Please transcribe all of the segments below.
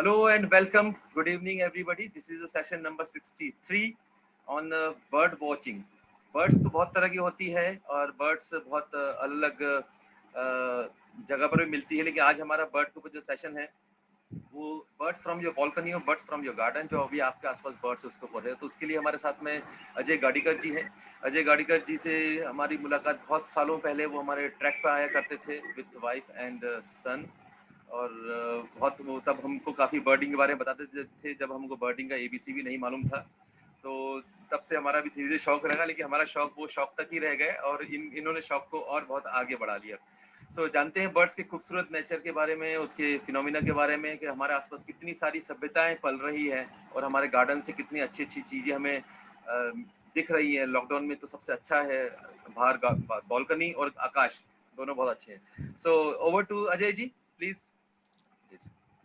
Hello and welcome. Good evening, everybody. This is the session number 63 on bird watching. Birds तो बहुत तरह की होती है और birds बहुत अलग जगह पर भी मिलती है, लेकिन आज हमारा bird के ऊपर जो सेशन है वो birds from your balcony और birds from your garden, जो अभी आपके आसपास birds है उसको पढ़ रहे हैं। तो उसके लिए हमारे साथ में अजय गाड़ीकर जी हैं। अजय गाड़ीकर जी से हमारी मुलाकात बहुत सालों पहले, वो हमारे ट्रैक पे आया करते थे विथ वाइफ एंड सन, और बहुत वो तब हमको काफ़ी बर्डिंग के बारे में बताते थे जब हमको बर्डिंग का ABC भी नहीं मालूम था। तो तब से हमारा भी धीरे धीरे शौक लगा, लेकिन हमारा शौक वो शौक तक ही रह गए और इन्होंने शौक को और बहुत आगे बढ़ा लिया। जानते हैं बर्ड्स के खूबसूरत नेचर के बारे में, उसके फिनोमिना के बारे में, कि हमारे आसपास कितनी सारी सभ्यताएं पल रही है और हमारे गार्डन से कितनी अच्छी अच्छी चीज़ें हमें दिख रही हैं। लॉकडाउन में तो सबसे अच्छा है बाहर बालकनी और आकाश, दोनों बहुत अच्छे हैं। Over to Ajay ji, please,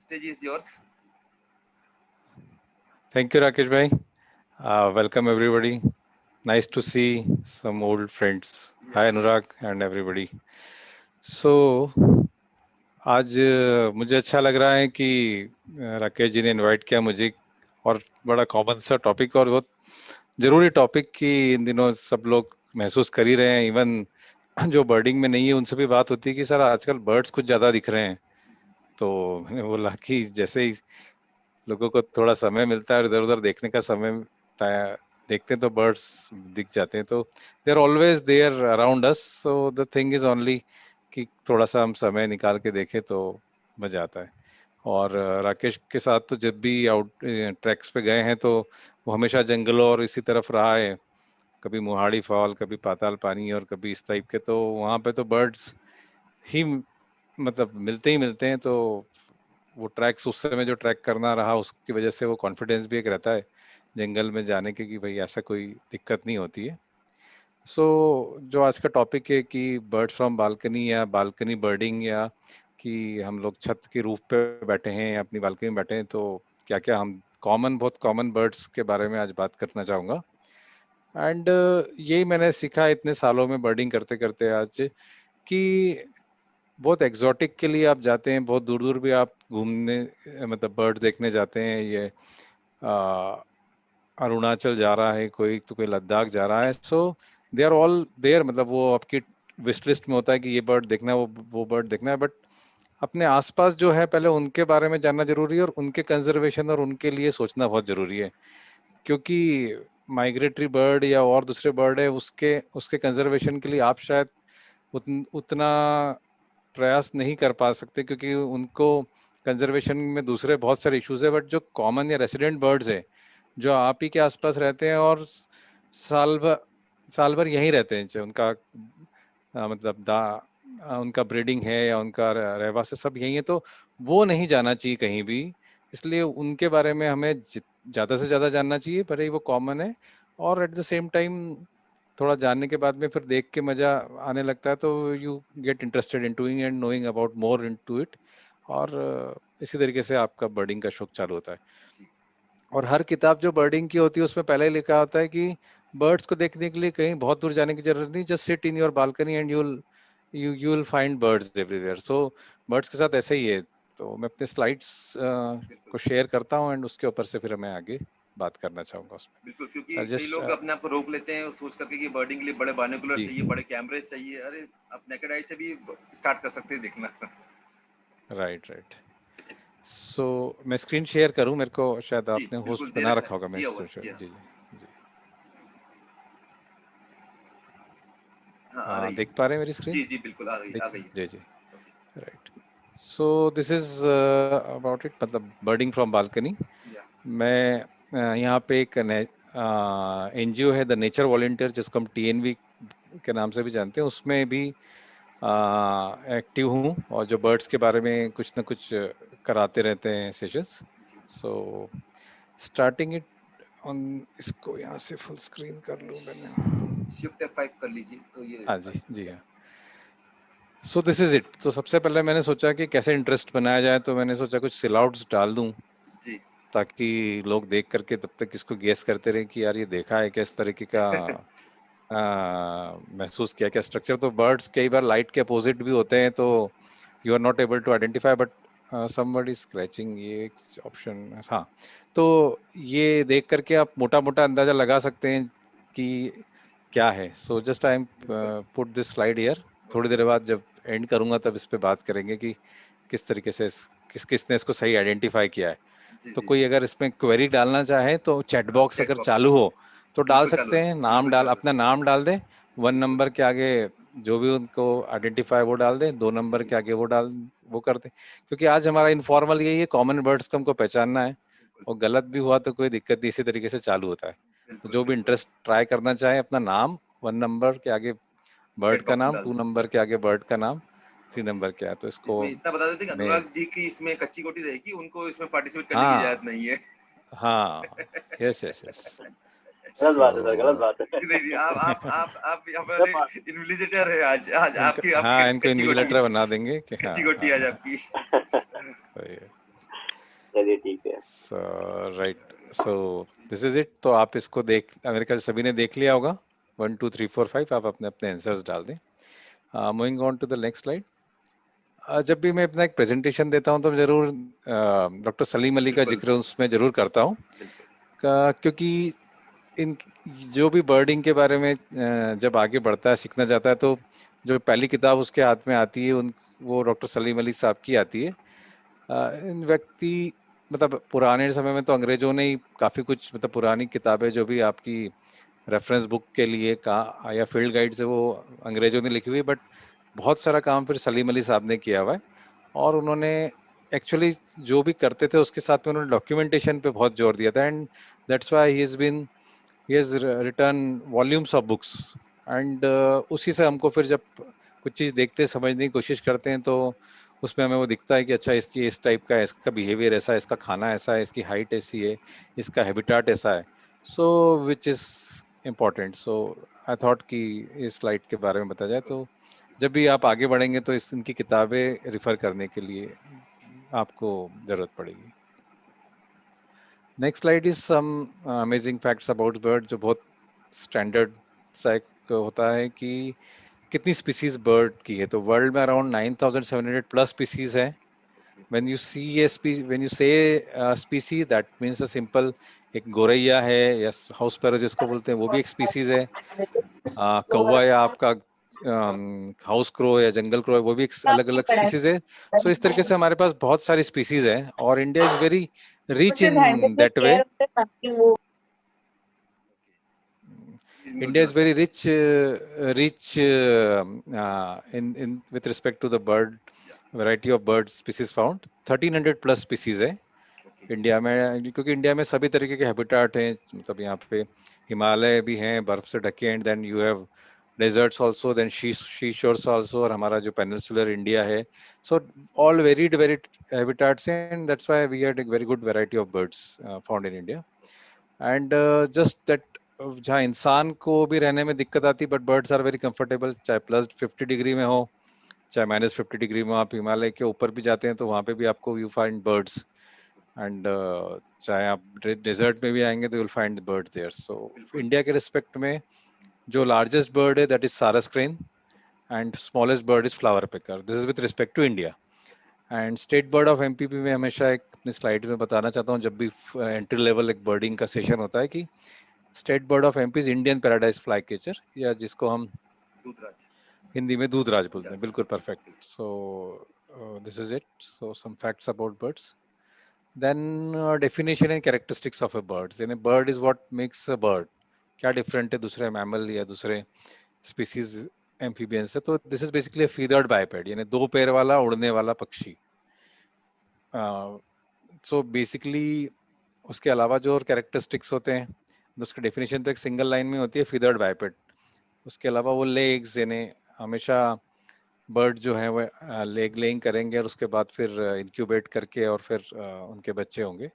stage is yours. Thank you, Rakesh bhai. Welcome everybody. Nice to see some old friends. Hi Anurag and everybody. So आज मुझे अच्छा लग रहा है कि राकेश जी ने इनवाइट किया मुझे, और बड़ा कॉमन सा टॉपिक और बहुत जरूरी टॉपिक की इन दिनों सब लोग महसूस कर ही रहे हैं। इवन जो बर्डिंग में नहीं है उनसे भी बात होती है कि सर आजकल बर्ड्स कुछ ज्यादा दिख रहे हैं। तो मैंने बोला कि जैसे ही लोगों को थोड़ा समय मिलता है और इधर उधर देखने का समय देखते हैं तो बर्ड्स दिख जाते हैं। तो they are always there around us, so the thing is only कि थोड़ा सा हम समय निकाल के देखें तो मजा आता है। और राकेश के साथ तो जब भी आउट ट्रैक्स पे गए हैं तो वो हमेशा जंगलों और इसी तरफ रहा है, कभी मोहाड़ी फॉल, कभी पाताल पानी और कभी इस टाइप के। तो वहाँ पे तो बर्ड्स ही मतलब मिलते ही मिलते हैं। तो वो ट्रैक्स उस समय जो ट्रैक करना रहा उसकी वजह से वो कॉन्फिडेंस भी एक रहता है जंगल में जाने के कि भाई ऐसा कोई दिक्कत नहीं होती है। जो आज का टॉपिक है कि बर्ड फ्रॉम बालकनी या बालकनी बर्डिंग, या कि हम लोग छत के रूफ पे बैठे हैं या अपनी बालकनी में बैठे हैं, तो क्या क्या हम बहुत कॉमन बर्ड्स के बारे में आज बात करना चाहूँगा। एंड यही मैंने सीखा इतने सालों में बर्डिंग करते करते आज, कि बहुत एक्सोटिक के लिए आप जाते हैं, बहुत दूर दूर भी आप घूमने मतलब बर्ड देखने जाते हैं। ये अरुणाचल जा रहा है कोई, तो कोई लद्दाख जा रहा है। So they are all there, मतलब वो आपकी विश लिस्ट में होता है कि ये बर्ड देखना है, वो बर्ड देखना है। बट अपने आसपास जो है पहले उनके बारे में जानना जरूरी है और उनके कंजर्वेशन और उनके लिए सोचना बहुत जरूरी है। क्योंकि माइग्रेटरी बर्ड या और दूसरे बर्ड है, उसके उसके कंजर्वेशन के लिए आप शायद उतना प्रयास नहीं कर पा सकते, क्योंकि उनको कंजर्वेशन में दूसरे बहुत सारे इश्यूज है। बट जो कॉमन या रेसिडेंट बर्ड्स है जो आप ही के आसपास रहते हैं और साल भर साल भर यहीं रहते हैं, चाहे उनका मतलब उनका ब्रीडिंग है या उनका रहवास सब यही है, तो वो नहीं जाना चाहिए कहीं भी। इसलिए उनके बारे में हमें ज्यादा से ज्यादा जानना चाहिए, भले ही वो कॉमन है। और एट द सेम टाइम थोड़ा जानने के बाद में फिर देख के मजा आने लगता है, तो you get interested in doing and knowing about more into it. और इसी तरीके से आपका बर्डिंग का शौक चालू होता है। और हर किताब जो बर्डिंग की होती है उसमें पहले ही लिखा होता है कि बर्ड्स को देखने के लिए कहीं बहुत दूर जाने की जरूरत नहीं, just sit in your balcony and you will find birds everywhere. So birds के साथ ऐसे ही है। तो मैं अपने स्लाइड्स को शेयर करता हूँ एंड उसके ऊपर से फिर मैं आगे बात करना चाहूंगा उसमें। बिल्कुल, क्योंकि कई लोग अपने आप को रोक लेते हैं सोच करके कि बर्डिंग के लिए बड़े बाइनोकुलर चाहिए, बड़े कैमरेज चाहिए। अरे आप नेकेड आई से भी स्टार्ट कर सकते हैं देखना। Right right. सो मैं स्क्रीन शेयर करूं, मेरे को शायद जी आपने बिल्कुल होस्ट दे बना रखा रखा होगा। है, मैं दिया हुआ स्क्रीन है। जी शेयर, हाँ, जी जी। हाँ आ रही देख है। पा रहे हैं मेरी स्क्रीन? जी जी बिल्कुल आ दिख, गई जी जी। है। Right. So this is about it, मतलब बर्डिंग फ्रॉम बालकनी। मैं यहाँ पे एक एनजीओ है द नेचर वॉलंटियर, जिसको हम TNV के नाम से भी जानते हैं, उसमें भी एक्टिव हूँ और जो बर्ड्स के बारे में कुछ ना कुछ कराते रहते हैं sessions. So starting it on, इसको यहाँ से फुल स्क्रीन कर लूँ मैंने। शिफ्ट F5 कर लीजिए तो ये हाँ जी, जी हाँ। सो दिस इज इट। तो सबसे पहले मैंने सोचा कि कैसे इंटरेस्ट बनाया जाए, तो मैंने सोचा कुछ सिलआउट्स डाल दूं जी ताकि लोग देख करके तब तक इसको गेस करते रहे कि यार ये देखा है किस तरीके का महसूस किया क्या स्ट्रक्चर। तो बर्ड्स कई बार लाइट के अपोजिट भी होते हैं, तो you are not able to identify, but somebody scratching, ये एक ऑप्शन, हाँ, तो ये देख करके आप मोटा मोटा अंदाजा लगा सकते हैं कि क्या है. सो जस्ट आई एम बिल्कुल पुट दिस स्लाइड हियर. थोड़ी देर बाद जब एंड करूंगा तब इस पे बात करेंगे कि किस तरीके से किसने इसको सही आइडेंटिफाई किया है. जी तो जी कोई अगर इसमें क्वेरी डालना चाहे तो चैट हाँ बॉक्स चैट अगर बॉक्स है चालू हो तो डाल बिल्कुल चालू सकते है हैं, नाम बिल्कुल डाल, चालू है अपना नाम डाल दें, वन बिल्कुल नंबर के आगे जो भी उनको आइडेंटिफाई वो डाल दें, दो नंबर जी के आगे वो कर दें. क्योंकि आज हमारा इनफॉर्मल यही है, कॉमन वर्ड्स को हमको पहचानना है, बिल्कुल और गलत भी हुआ तो कोई दिक्कत नहीं, इसी तरीके से चालू होता है. तो बिल्कुल जो भी बिल्कुल इंटरेस्ट ट्राई करना चाहे, अपना नाम, वन नंबर के आगे बर्ड चैट का बॉक्स में नाम, डाल टू दें नंबर के आगे बर्ड का नाम, थ्री ओके नंबर क्या है, तो इसको इसमें इतना बता देते कि मैं, अनुराग जी की इसमें कच्ची कोटी रहेगी उनको इसमें पार्टिसिपेट करने की हाँ इजाजत नहीं है हाँ, यस यस यस. गलत सो बात है सर, गलत बात है। नहीं नहीं आप सब हमारे बात इन्विजिलेटर है आज आज इनको, आपकी हाँ, आपकी इनको कच्ची कोटी इन्विजिलेटर बना देंगे कि हाँ कच्ची कोटी हाँ आज हाँ, आपकी सही है. चलिए ठीक है। So right, so this is it. तो आप इसको देख, मेरे ख्याल से सभी ने देख लिया होगा. 1 2 3 4 5, आप अपने अपने आंसर्स डाल दें. Moving on to the next slide. जब भी मैं अपना एक प्रेजेंटेशन देता हूं तो जरूर डॉक्टर सलीम अली का बिल्कुल जिक्र उसमें जरूर करता हूं, बिल्कुल क्योंकि इन जो भी बर्डिंग के बारे में जब आगे बढ़ता है, सीखना चाहता है, तो जो पहली किताब उसके हाथ में आती है, उन वो डॉक्टर सलीम अली साहब की आती है. इन व्यक्ति, मतलब पुराने समय में तो अंग्रेजों ने ही काफी कुछ, मतलब पुरानी किताबें जो भी आपकी रेफरेंस बुक के लिए का या फील्ड गाइड से, वो अंग्रेजों ने लिखी हुई, बट बहुत सारा काम फिर सलीम अली साहब ने किया हुआ है. और उन्होंने एक्चुअली जो भी करते थे उसके साथ में उन्होंने डॉक्यूमेंटेशन पे बहुत जोर दिया था, and that's why he has been, he has written volumes of books. And उसी से हमको फिर जब कुछ चीज देखते समझने की कोशिश करते हैं, तो उसमें हमें वो दिखता है कि अच्छा, इसकी इस टाइप का है, इसका बिहेवियर ऐसा है, इसका खाना ऐसा है, इसकी हाइट ऐसी है, इसका हैबिटाट ऐसा है. So which is important. So I thought कि इस स्लाइड के बारे में बताया जाए. तो जब भी आप आगे बढ़ेंगे तो इनकी किताबें रिफर करने के लिए आपको जरूरत पड़ेगी. Next slide is some amazing facts about bird, जो बहुत स्टैंडर्ड सा एक होता है कि कितनी स्पीसीज बर्ड की है. तो वर्ल्ड में अराउंड 9,700 प्लस स्पीसीज है. When you see a when you say specie, that means a simple, एक गोरैया है या हाउस पैरो जिसको बोलते हैं, वो भी एक स्पीसीज है. कौवा या आपका हाउस क्रो या जंगल क्रो है, वो भी एक अलग अलग स्पीसीज है. सो इस तरीके से हमारे पास बहुत सारी स्पीसीज है, और India is very rich in that way. Please mute India is yourself very rich in with respect to the bird या variety of bird species found. 1300 plus species है ओके इंडिया में, क्योंकि इंडिया में सभी तरीके के हैबिटाट हैं. मतलब यहाँ पे हिमालय भी हैं बर्फ से ढके, and then you have deserts also, then sea shores also, और हमारा जो पेनिनसुलर इंडिया है. So all very habitats, and that's why we had a very good variety of birds found in India. And just that, जहाँ इंसान को भी रहने में दिक्कत आती, but birds are very comfortable, चाहे +50 डिग्री में हो, चाहे -50 डिग्री में. आप हिमालय के ऊपर भी जाते हैं तो वहाँ पे भी आपको यू फाइंड बर्ड्स. एंड चाहे आप डेजर्ट में भी आएंगे तो you'll find birds there. So बिल्कुल इंडिया के रिस्पेक्ट में जो लार्जेस्ट बर्ड है that is sarus crane, and smallest bird is flower picker. This is with respect to India. And state bird of MP भी मैं हमेशा एक अपनी स्लाइड में बताना चाहता हूँ, जब भी एंट्री लेवल एक बर्डिंग का सेशन होता है, कि state bird of MP is Indian paradise fly catcher, या जिसको हम दूधराज हिंदी में दूधराज बोलते हैं. बिल्कुल बिल्कुल परफेक्ट. बिल्कुल so this is it. So some facts about birds. Then definition and characteristics of a bird, यानी bird is what makes a bird. क्या डिफरेंट है दूसरे मैमल या दूसरे स्पीसीज एम्फीबियन से. तो this is basically feathered biped, यानी दो पैर वाला उड़ने वाला पक्षी. सो बेसिकली उसके अलावा जो और कैरेक्टरिस्टिक्स होते हैं, उसकी डेफिनेशन तो एक सिंगल लाइन में होती है, फीदर्ड बाइपेड. उसके अलावा वो लेग्स, यानी हमेशा बर्ड जो है वो लेग लेइंग करेंगे, और उसके बाद फिर इंक्यूबेट करके और फिर उनके बच्चे होंगे.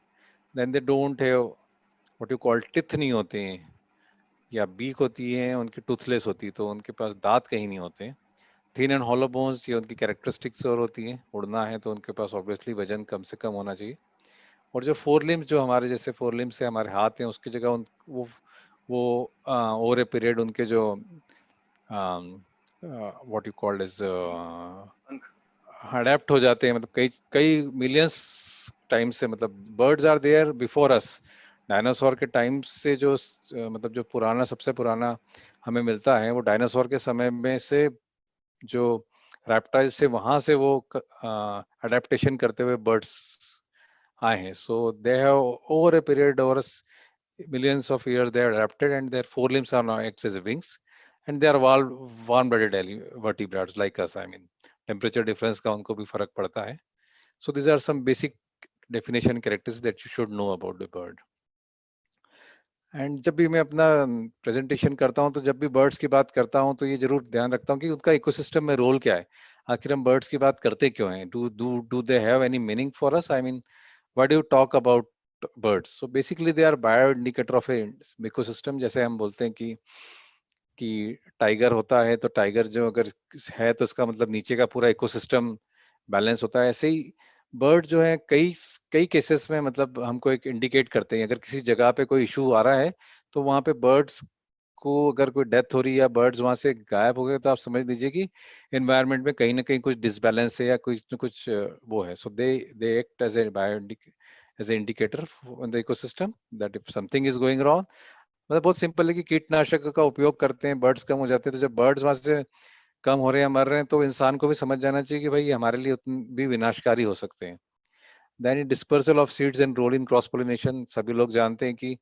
Then they don't have what you call teeth, नहीं होते हैं, या बीक होती है उनकी टूथलेस होती है, तो उनके पास दांत कहीं नहीं होते हैं. थिन एंड हॉलो बोन्स, ये उनकी कैरेक्टरिस्टिक्स और होती हैं. उड़ना है तो उनके पास ऑब्वियसली वजन कम से कम होना चाहिए. और जो फोर लिम्स, जो हमारे जैसे फोर लिम्स से हमारे हाथ हैं, उसकी जगह वो ओवर ए पीरियड उनके जो what you called as wings पंख अडेप्ट हो जाते हैं, मतलब कई कई मिलियंस टाइम से, मतलब birds are there before us. Dinosaur के टाइम से जो मतलब जो पुराना, सबसे पुराना हमें मिलता है वो डायनासोर के समय में से, जो रेप्टाइल से, वहां से वो अडेप्टेशन करते हुए बर्ड्स आए हैं. So they have over a period, over millions of years they are adapted, and their forelimbs are now acts as wings, and they are warm-blooded vertebrates like us. I mean, temperature difference का उनको भी फर्क पड़ता है. So these are some basic definition characteristics that you should know about the bird. And जब भी मैं अपना प्रेजेंटेशन करता हूँ, तो जब भी बर्ड्स की बात करता हूँ तो ये जरूर ध्यान रखता हूँ कि उनका इकोसिस्टम में रोल क्या है. आखिर हम बर्ड्स की बात करते क्यों हैं? Do they have any meaning for us? I mean, what do you talk about birds? So basically they are bio indicator of a ecosystem. जैसे हम बोलते हैं कि टाइगर होता है, तो टाइगर जो अगर है तो उसका मतलब नीचे का पूरा इकोसिस्टम बैलेंस होता है. ऐसे ही बर्ड जो है कई कई केसेस में मतलब हमको एक इंडिकेट करते हैं. अगर किसी जगह पे कोई इशू आ रहा है, तो वहां पे बर्ड्स को अगर कोई डेथ हो रही है या बर्ड्स वहां से गायब हो गए, तो आप समझ लीजिए कि एनवायरनमेंट में कहीं ना कहीं कुछ डिसबैलेंस है या कुछ न कुछ वो है. So they act as a bio as a indicator in the ecosystem that if something is going wrong. मतलब बहुत सिंपल है कि कीटनाशक का उपयोग करते हैं, बर्ड्स कम हो जाते हैं, तो जब बर्ड्स वहां से कम हो रहे हैं, मर रहे हैं, तो इंसान को भी समझ जाना चाहिए कि भाई ये हमारे लिए भी विनाशकारी हो सकते हैं. Then dispersal of seeds and role in cross pollination. सभी लोग जानते हैं कि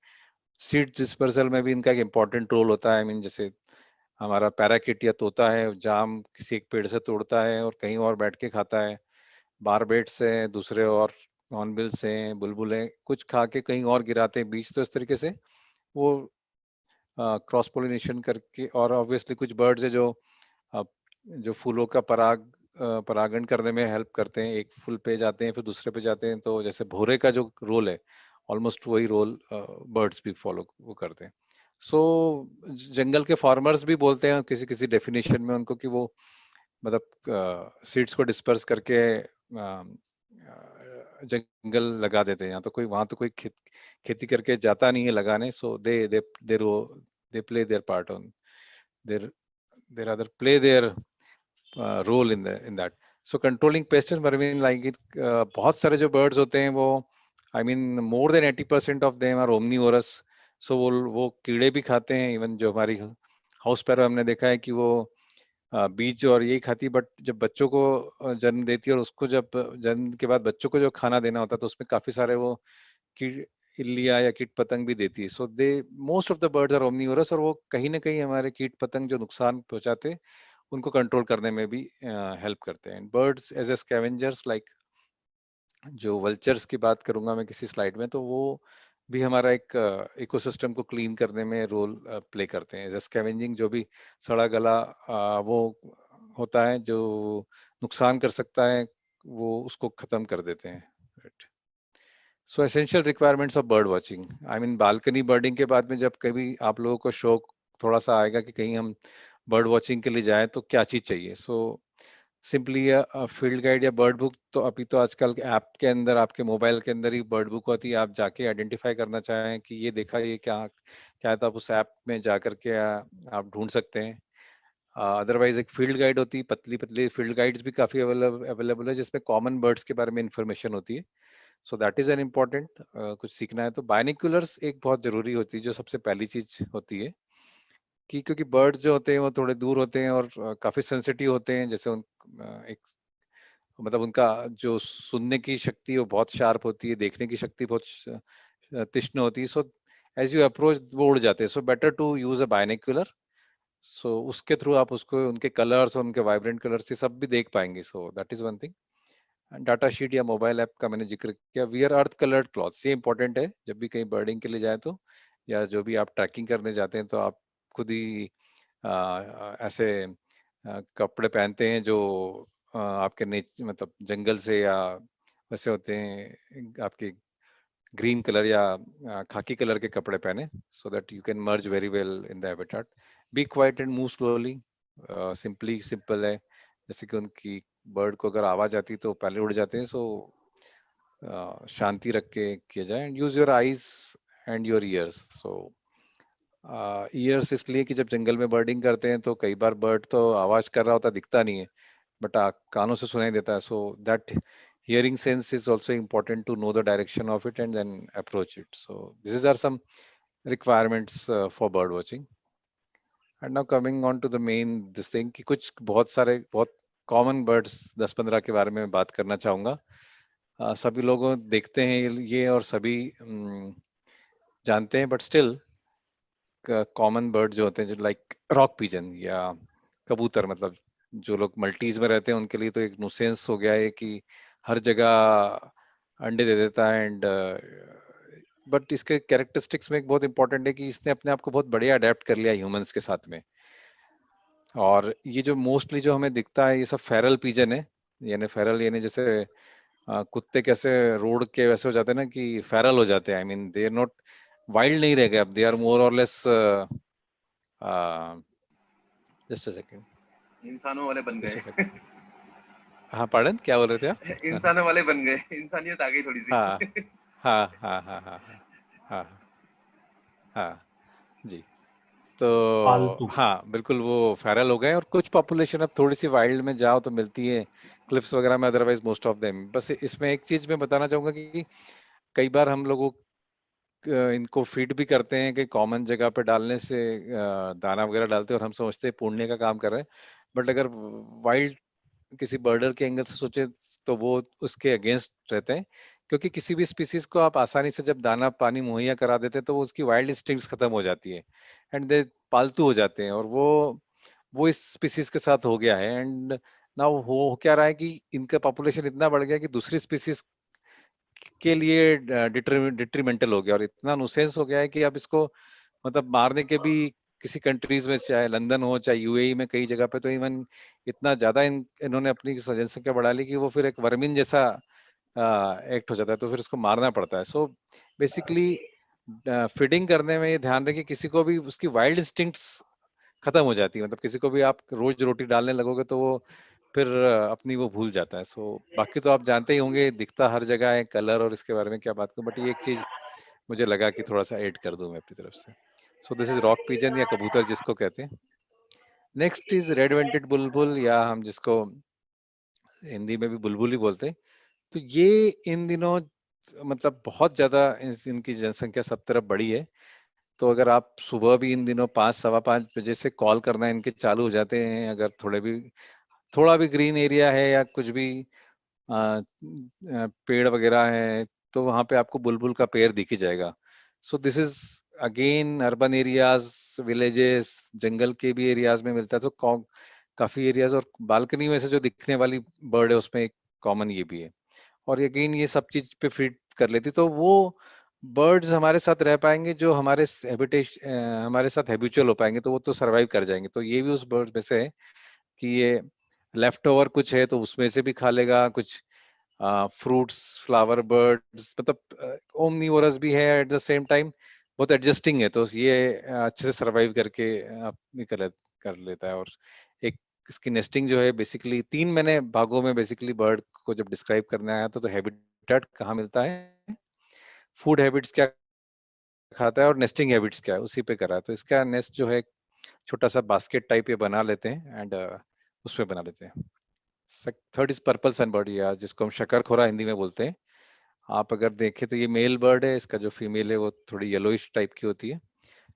सीड डिस्पर्सल में भी इनका एक इम्पॉर्टेंट रोल होता है. आई मीन, जैसे हमारा पैराकिट या तोता है, जाम किसी एक पेड़ से तोड़ता है और कहीं और बैठ के खाता है. बारबेट्स हैं दूसरे, और हॉर्नबिल्स हैं, बुलबुल हैं, कुछ खा के कहीं और गिराते हैं बीज. तो इस तरीके से वो क्रॉस पोलिनेशन करके. और ऑब्वियसली कुछ बर्ड्स है अ, जो फूलों का परागण करने में हेल्प करते हैं. एक फूल पे जाते हैं फिर दूसरे पे जाते हैं, तो जैसे भोरे का जो रोल है, ऑलमोस्ट वही रोल बर्ड्स भी फॉलो वो करते हैं. सो जंगल के फार्मर्स भी बोलते हैं किसी किसी डेफिनेशन में उनको कि वो मतलब सीड्स को डिस्पर्स करके जंगल लगा देते हैं. यहाँ तो कोई, वहां तो कोई खेती करके जाता नहीं है लगाने. So they play their part on their they rather play their role in that. So controlling pests and vermin, like it, बहुत सारे जो birds होते हैं वो, I mean more than 80% of them are omnivorous. So वो कीड़े भी खाते हैं. इवन जो हमारी हाउस पैरो हमने देखा है कि वो बीज और यही खाती है. बट जब बच्चों को जन्म देती है, और उसको जब जन्म के बाद बच्चों को जो खाना देना होता है, तो उसमें काफी सारे वो कीट, इल्लियाँ या कीट पतंग भी देती है. So they most of the birds are omnivorous, और वो कहीं ना कहीं हमारे कीट पतंग जो नुकसान पहुंचाते हैं, उनको कंट्रोल करने में भी हेल्प करते हैं. Birds as a scavengers, like जो वल्चर्स की बात करूंगा मैं किसी स्लाइड में, तो वो भी हमारा एक इकोसिस्टम को क्लीन करने में रोल प्ले करते हैं. एज ए स्कैवेंजिंग, जो भी सड़ा गला वो होता है जो नुकसान कर सकता है, वो उसको खत्म कर देते हैं. Right. So essential requirements of bird watching. I mean, balcony birding के बाद में जब कभी आप लोगों को शौक थोड़ा सा आएगा कि कहीं हम बर्ड वॉचिंग के लिए जाएं, तो क्या चीज चाहिए? सो सिंपली फील्ड गाइड या बर्ड बुक. तो अभी तो आजकल ऐप के अंदर, आपके मोबाइल के अंदर ही बर्ड बुक होती है. आप जाके आइडेंटिफाई करना चाहें कि ये देखा, ये क्या क्या है, तो आप उस ऐप में जा करके आप ढूंढ सकते हैं. अदरवाइज एक फील्ड गाइड होती है, पतली पतली फील्ड गाइड्स भी काफी अवेलेबल है, जिसमें कॉमन बर्ड्स के बारे में इंफॉर्मेशन होती है. So that is an important. कुछ सीखना है तो बायनिकुलर्स एक बहुत जरूरी होती है, जो सबसे पहली चीज होती है कि क्योंकि बर्ड्स जो होते हैं वो थोड़े दूर होते हैं और काफी सेंसिटिव होते हैं. जैसे एक मतलब उनका जो सुनने की शक्ति वो बहुत शार्प होती है, देखने की शक्ति बहुत तीक्ष्ण होती है. सो एज यू अप्रोच वो उड़ जाते हैं. So better to use a binocular. So उसके थ्रू आप उसको, उनके कलर्स और उनके वाइब्रेंट कलर्स, ये सब भी देख पाएंगे. So that is one thing. Data sheet या मोबाइल ऐप का मैंने जिक्र किया. वियर अर्थ कलर्ड क्लॉथ्स, ये इंपॉर्टेंट है जब भी कहीं बर्डिंग के लिए जाए तो, या जो भी आप ट्रैकिंग करने जाते हैं, तो आप खुद ही ऐसे कपड़े पहनते हैं जो आपके मतलब जंगल से या वैसे होते हैं, आपके ग्रीन कलर या खाकी कलर के कपड़े पहने, so that you can merge very well in the habitat. Be quiet and move slowly. Simply simple है. जैसे कि उनकी बर्ड को अगर आवाज आती तो पहले उड़ जाते हैं. सो शांति रख के किया जाए. And use your eyes and your ears. So years इसलिए कि जब जंगल में बर्डिंग करते हैं तो कई बार बर्ड तो आवाज कर रहा होता, दिखता नहीं है. बट कानों से सुनाई देता है. So that hearing sense is also important to know the direction of it and then approach it. So these are some requirements for bird watching. And now coming on to the main this thing कि कुछ बहुत सारे बहुत common birds 10-15 के बारे में बात करना चाहूंगा. सभी लोग देखते हैं ये और सभी जानते हैं, बट स्टिल कॉमन बर्ड जो होते हैं, जो लाइक रॉक पिजन या कबूतर, मतलब जो लोग मल्टीज में रहते हैं उनके लिए तो एक नुसेंस हो गया है कि हर जगह अंडे दे देता है. एंड बट इसके कैरेक्टरिस्टिक्स में एक बहुत इंपॉर्टेंट है कि इसने अपने आप को बहुत बढ़िया अडेप्ट कर लिया ह्यूमंस के साथ में. और ये जो मोस्टली जो हमें दिखता है ये सब फेरल पिजन है. यानी फेरल यानी जैसे कुत्ते कैसे रोड के वैसे हो जाते हैं ना, कि फेरल हो जाते हैं. I mean they are not wild, नहीं रह गए अब, दे आर मोर और लेस. Just a second. इंसानों वाले बन गए. हाँ, पार्डन, क्या बोल रहे थे आप? इंसानों वाले बन गए, इंसानियत आ गई थोड़ी सी. हाँ हाँ हाँ हाँ हाँ हाँ हाँ जी. तो हाँ बिल्कुल वो फेरल हो गए, और कुछ पॉपुलेशन अब थोड़ी सी वाइल्ड में जाओ तो मिलती है क्लिफ्स वगैरह में, अदरवाइज मोस्ट ऑफ देम. बस इसमें एक चीज मैं बताना चाहूंगा कि कई बार हम लोगों इनको फीड भी करते हैं कि कॉमन जगह पे डालने से दाना वगैरह डालते हैं और हम समझते हैं पुण्य का काम कर रहे हैं. बट अगर वाइल्ड किसी बर्डर के एंगल से सोचे तो वो उसके अगेंस्ट रहते हैं, क्योंकि किसी भी स्पीसीज को आप आसानी से जब दाना पानी मुहैया करा देते हैं तो वो उसकी वाइल्ड इंस्टिंक्ट्स खत्म हो जाती है एंड दे पालतू हो जाते हैं. और वो इस स्पीसीज के साथ हो गया है. एंड नाउ हो क्या रहा है कि इनका पॉपुलेशन इतना बढ़ गया कि दूसरी स्पीसीज के लिए डिट्रीमेंटल हो गया, और इतना नुसेंस हो गया है कि अब इसको मतलब मारने के भी किसी कंट्रीज में, चाहे लंदन हो चाहे यूएई में, कई जगह पे तो इवन इतना ज्यादा इन्होंने अपनी जनसंख्या बढ़ा ली कि वो फिर एक वर्मिन जैसा एक्ट हो जाता है, तो फिर उसको मारना पड़ता है. सो बेसिकली फीडिंग करने में ये ध्यान रखें कि किसी को भी उसकी वाइल्ड इंस्टिंक्ट्स खत्म हो जाती है. मतलब किसी को भी आप रोज रोटी डालने लगोगे तो वो फिर अपनी वो भूल जाता है. सो बाकी तो आप जानते ही होंगे, दिखता हर जगह है, कलर और इसके बारे में क्या बात करूं, बट ये एक चीज मुझे लगा कि थोड़ा सा ऐड कर दूं मैं अपनी तरफ से. सो दिस इज रॉक पिजन या कबूतर जिसको कहते हैं. नेक्स्ट इज रेड वेंटेड बुलबुल, या हम जिसको हिंदी में भी बुलबुल ही बोलते हैं. तो ये इन दिनों मतलब बहुत ज्यादा इनकी जनसंख्या सब तरफ बढ़ी है. तो अगर आप सुबह भी इन दिनों 5 सवा 5 बजे से कॉल करना इनके चालू हो जाते हैं, अगर थोड़ा भी ग्रीन एरिया है या कुछ भी पेड़ वगैरह है, तो वहां पे आपको बुलबुल का पेड़ दिख ही जाएगा. So this is again urban areas, villages, जंगल के भी एरियाज में मिलता है. तो काफी एरियाज और बालकनी में से जो दिखने वाली बर्ड है उसमें एक कॉमन ये भी है. और अगेन ये सब चीज पे फिट कर लेती, तो वो बर्ड्स हमारे साथ रह पाएंगे जो हमारे साथ हैबिचुअल हो पाएंगे, तो वो तो सरवाइव कर जाएंगे. तो ये भी उस बर्ड में से है कि ये लेफ्ट ओवर कुछ है तो उसमें से भी खा लेगा, कुछ फ्रूट्स, फ्लावर बर्ड्स, मतलब ओमनीवोरस भी है एट द सेम टाइम, बहुत एडजस्टिंग है. तो ये अच्छे से सरवाइव करके कर लेता है. और एक इसकी नेस्टिंग जो है बेसिकली 3 मैंने भागों में बेसिकली बर्ड को जब डिस्क्राइब करना आया तो हैबिटेट कहाँ मिलता है, फूड हैबिट्स क्या खाता है और नेस्टिंग हैबिट्स क्या है, उसी पे करा है. तो इसका नेस्ट जो है छोटा सा बास्केट टाइप ये बना लेते हैं एंड उस पे बना लेते हैं. थर्ड इज पर्पल सनबर्ड, या जिसको हम शकरखोरा हिंदी में बोलते हैं. आप अगर देखें तो ये मेल बर्ड है, इसका जो फीमेल है वो थोड़ी येलोइश टाइप की होती है.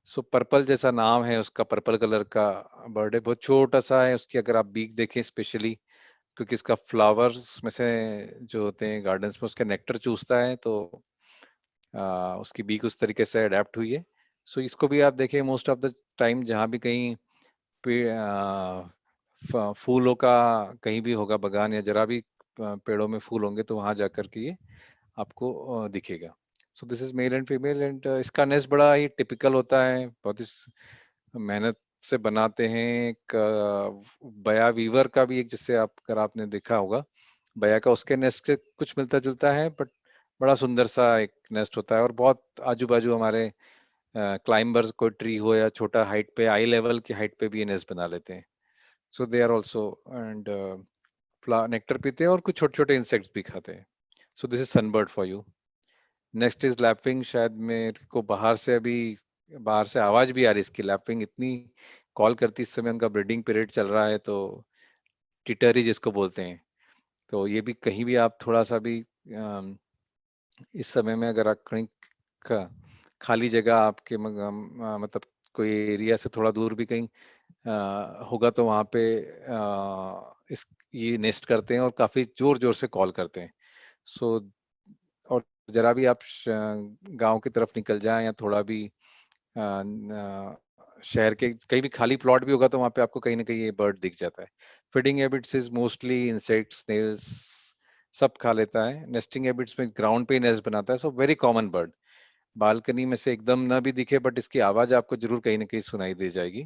सो पर्पल जैसा नाम है उसका, पर्पल कलर का बर्ड है, बहुत छोटा सा है. उसकी अगर आप बीक देखें स्पेशली, क्योंकि इसका फ्लावर्स में से जो होते हैं गार्डन्स में उसका नेक्टर चूसता है, तो उसकी बीक उस तरीके से अडेप्ट हुई है. सो इसको भी आप देखें मोस्ट ऑफ द टाइम जहाँ भी कहीं फूलों का कहीं भी होगा बगान, या जरा भी पेड़ों में फूल होंगे तो वहां जाकर के ये आपको दिखेगा. सो this is male and female. And इसका नेस्ट बड़ा ही टिपिकल होता है, बहुत ही मेहनत से बनाते हैं. एक बया वीवर का भी एक, जिससे आप अगर आपने देखा होगा बया का, उसके नेस्ट से कुछ मिलता जुलता है, बट बड़ा सुंदर सा एक नेस्ट होता है. और बहुत आजू बाजू हमारे क्लाइंबर्स, कोई ट्री हो या छोटा हाइट पे, आई लेवल की हाइट पे भी ये नेस्ट बना लेते हैं. So they are also and nectar पीते हैं और कुछ छोटे छोटे इंसेक्ट्स भी खाते हैं. सो this is sunbird for you. Next is lapping. शायद मेरे को बाहर से आवाज भी आ रही है इसकी. लैपिंग इतनी कॉल करती, इस समय उनका ब्रीडिंग पीरियड चल रहा है, तो टिटरी जिसको बोलते हैं, तो ये भी कहीं भी आप थोड़ा सा भी इस समय में अगर आप कहीं खाली जगह आपके मतलब कोई एरिया से थोड़ा दूर भी कहीं होगा तो वहाँ पे इस ये नेस्ट करते हैं और काफी जोर जोर से कॉल करते हैं। सो और जरा भी आप गांव की तरफ निकल जाएं या थोड़ा भी शहर के कहीं भी खाली प्लॉट भी होगा तो वहाँ पे आपको कहीं ना कहीं ये बर्ड दिख जाता है। Feeding habits is mostly insects, snails, सब खा लेता है। नेस्टिंग हैबिट्स में ग्राउंड पे नेस्ट बनाता है, so very common bird. Balcony में से एकदम ना भी दिखे बट इसकी आवाज आपको जरूर कहीं ना कहीं सुनाई दे जाएगी।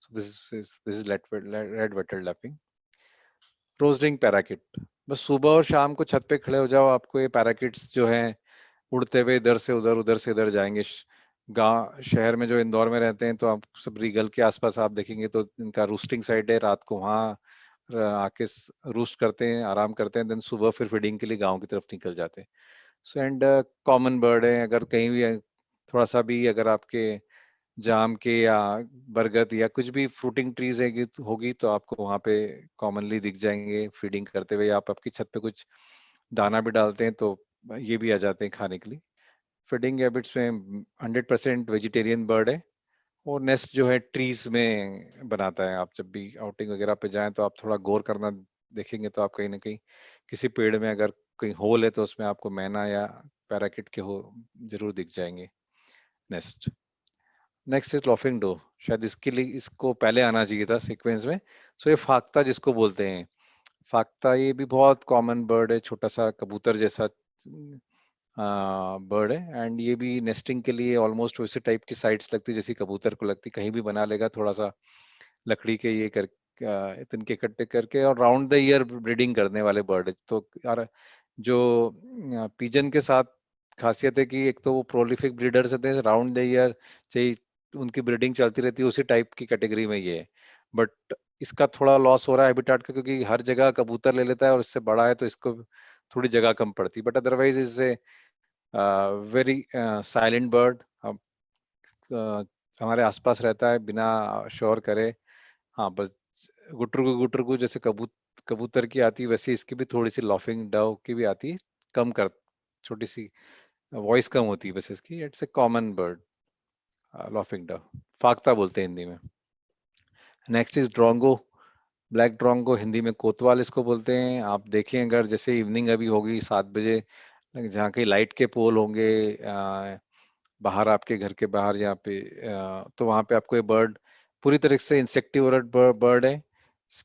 So this is red wattled lapwing. Rose ringed parakeet, बस सुबह और शाम को छत पे खड़े हो जाओ, आपको ये पैराकिट्स जो हैं उड़ते हुए इधर से उधर से इधर जाएंगे। गांव शहर में जो इंदौर में रहते हैं तो आप सब रीगल के आसपास आप देखेंगे तो इनका रूस्टिंग साइड है, रात को वहाँ आके रूस्ट करते हैं, आराम करते हैं, देन सुबह फिर फीडिंग के लिए गांव की तरफ निकल जाते हैं। सो एंड कॉमन बर्ड है। अगर कहीं भी थोड़ा सा भी अगर आपके जाम के या बरगद या कुछ भी फ्रूटिंग ट्रीज होगी तो आपको वहाँ पे कॉमनली दिख जाएंगे फीडिंग करते हुए। आप आपकी छत पे कुछ दाना भी डालते हैं तो ये भी आ जाते हैं खाने के लिए। फीडिंग हैबिट्स में 100% वेजिटेरियन बर्ड है और नेस्ट जो है ट्रीज में बनाता है। आप जब भी आउटिंग वगैरह पे जाएं तो आप थोड़ा गौर करना देखेंगे तो आप कहीं ना कहीं किसी पेड़ में अगर कहीं होल है तो उसमें आपको मैना या पैराकिट के हो जरूर दिख जाएंगे nest. Next is laughing dove, शायद इसके लिए इसको पहले आना चाहिए था सीक्वेंस में। सो ये फाख्ता जिसको बोलते हैं, फाख्ता ये भी बहुत कॉमन बर्ड है, छोटा सा कबूतर जैसा बर्ड है। एंड ये भी नेस्टिंग के लिए ऑलमोस्ट वैसे टाइप की साइट्स लगती है जैसी कबूतर को लगती, कहीं भी बना लेगा थोड़ा सा लकड़ी के ये कर तिनके इकट्ठे करके। और राउंड द ईयर ब्रीडिंग करने वाले बर्ड है। तो यार जो पिजन के साथ खासियत है कि एक तो वो प्रोलिफिक ब्रीडर्स होते हैं, राउंड द ईयर चाहिए उनकी ब्रीडिंग चलती रहती है, उसी टाइप की कैटेगरी में ये है। बट इसका थोड़ा लॉस हो रहा है हैबिटाट का, क्योंकि हर जगह कबूतर ले लेता है और इससे बड़ा है तो इसको थोड़ी जगह कम पड़ती है। But otherwise is very silent bird, हमारे आसपास रहता है बिना शोर करे। हाँ बस गुटरू गु जैसे कबूतर की आती है वैसे इसकी भी थोड़ी सी लॉफिंग डव की भी आती है, कम कर छोटी सी वॉइस कम होती है बस इसकी। It's a common bird laughing dove, फाख्ता बोलते हैं हिंदी में। Next is drongo, black drongo, Hindi में कोतवाल इसको बोलते हैं। आप देखें अगर जैसे इवनिंग अभी होगी 7 बजे, जहाँ कहीं लाइट के पोल होंगे बाहर आपके घर के बाहर यहाँ पे तो वहाँ पे आपको ये बर्ड पूरी तरह से इंसेक्टिवोरस बर्ड है,